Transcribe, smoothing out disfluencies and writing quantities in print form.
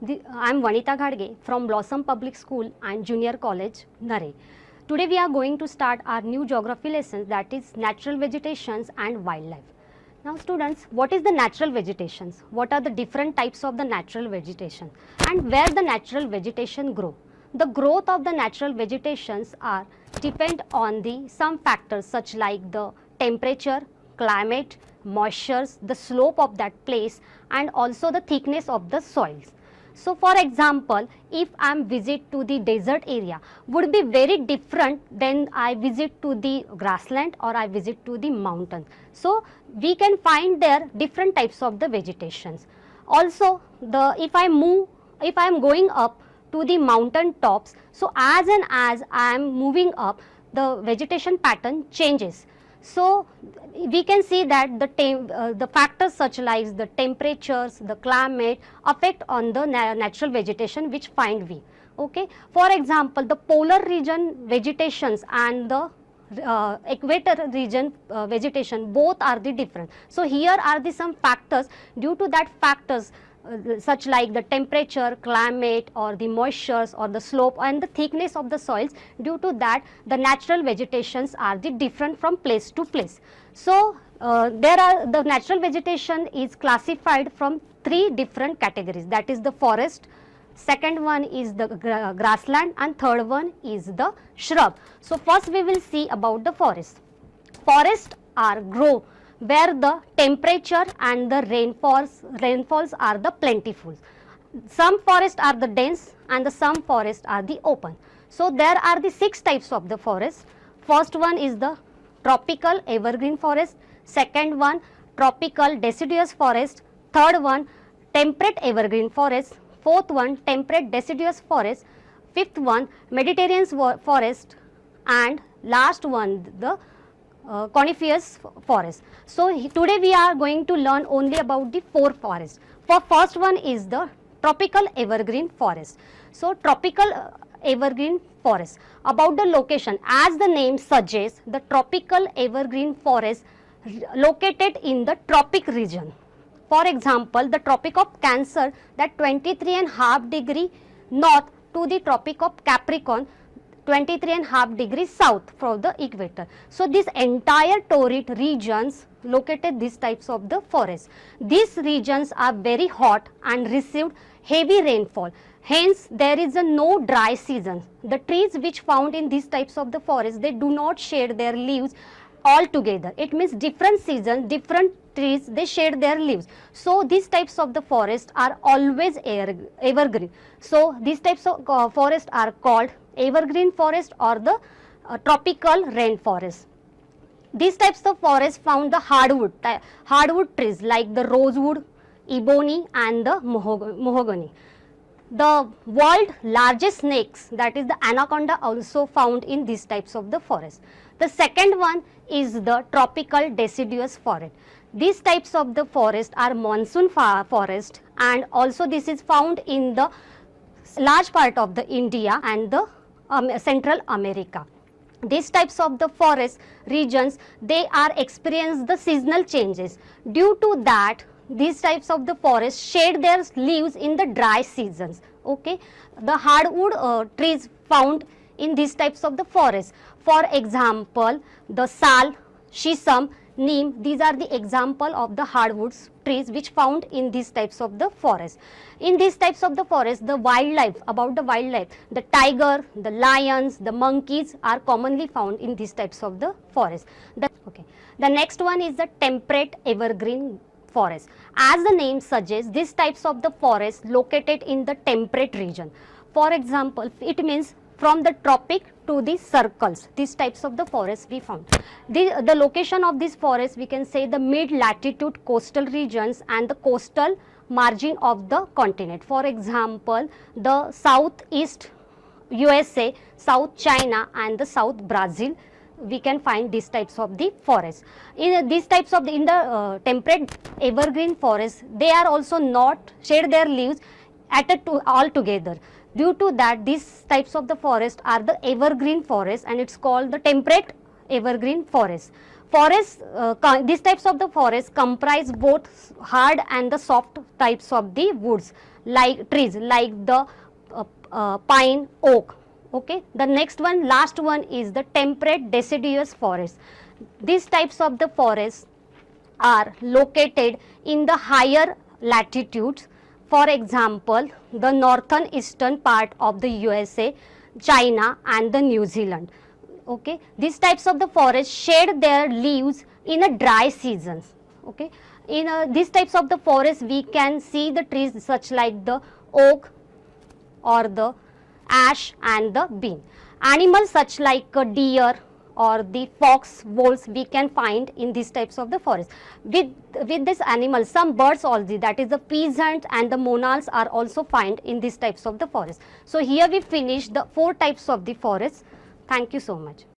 I am VANITA GHADGE from Blossom Public School and Junior College, Nare. Today we are going to start our new geography lesson, that is natural vegetations and wildlife. Now students, what is the natural vegetations? What are the different types of the natural vegetation and where the natural vegetation grow? The growth of the natural vegetations are depend on some factors such like the temperature, climate, moistures, the slope of that place and also the thickness of the soils. So for example, if I am visit to the desert area, would be very different than I visit to the grassland or I visit to the mountains. So we can find there different types of the vegetations. Also if I am going up to the mountain tops, so as I am moving up, the vegetation pattern changes. So we can see that the factors such like the temperatures, the climate affect on the natural vegetation which find we. Okay. For example, the polar region vegetations and the equator region vegetation, both are the different. So here are the some factors. Due to that factors such like the temperature, climate or the moistures or the slope and the thickness of the soils, due to that the natural vegetations are the different from place to place. So the natural vegetation is classified from 3 different categories, that is the forest, second one is the grassland and third one is the shrub. So first we will see about the forest. Forests are grow where the temperature and the rainfalls are the plentiful. Some forests are the dense and some forests are the open. So there are the 6 types of the forest. First one is the tropical evergreen forest, second one tropical deciduous forest, third one temperate evergreen forest, fourth one temperate deciduous forest, fifth one Mediterranean forest and last one the coniferous forest. So today we are going to learn only about the 4 forests. For first one is the tropical evergreen forest. So tropical evergreen forest, about the location, as the name suggests, the tropical evergreen forest located in the tropic region. For example, the Tropic of Cancer, that 23.5 degree north to the Tropic of Capricorn, 23.5 degrees south from the equator. So this entire torrid regions located these types of the forests. These regions are very hot and received heavy rainfall. Hence there is no dry season. The trees which found in these types of the forests, they do not shed their leaves altogether. It means different seasons, different trees, they shed their leaves. So these types of the forests are always evergreen. So these types of forests are called evergreen forest or the tropical rainforest. These types of forests found the hardwood trees like the rosewood, ebony and the mahogany. The world's largest snakes, that is the anaconda, also found in these types of the forest. The second one is the tropical deciduous forest. These types of the forest are monsoon forest and also this is found in the large part of the India and the Central America. These types of the forest regions, they are experience the seasonal changes. Due to that, these types of the forests shed their leaves in the dry seasons. Okay, the hardwood trees found in these types of the forests. For example, the sal, shisham, neem, these are the example of the hardwood trees which found in these types of the forest. In these types of the forest, the wildlife, about the wildlife, the tiger, the lions, the monkeys are commonly found in these types of the forest. The next one is the temperate evergreen forest. As the name suggests, these types of the forest located in the temperate region. For example, it means from the tropic to the circles, these types of the forests we found. The location of this forest, we can say the mid-latitude coastal regions and the coastal margin of the continent. For example, the southeast USA, South China and the South Brazil, we can find these types of the forests. In these types of the temperate evergreen forests, they are also not shed their leaves all together. Due to that, these types of the forest are the evergreen forest and it's called the temperate evergreen forest. These types of the forests comprise both hard and the soft types of the woods, like trees, like the pine, oak. Okay, the next one, last one is the temperate deciduous forest. These types of the forests are located in the higher latitudes. For example, the northern eastern part of the USA, China and the New Zealand. Okay, these types of the forests shed their leaves in a dry seasons. Okay, in these types of the forests we can see the trees such like the oak or the ash and the bean. Animals such like a deer or the fox, wolves we can find in these types of the forest. With this animal, some birds also, that is the peasants and the monals are also found in these types of the forest. So here we finish the 4 types of the forest. Thank you so much.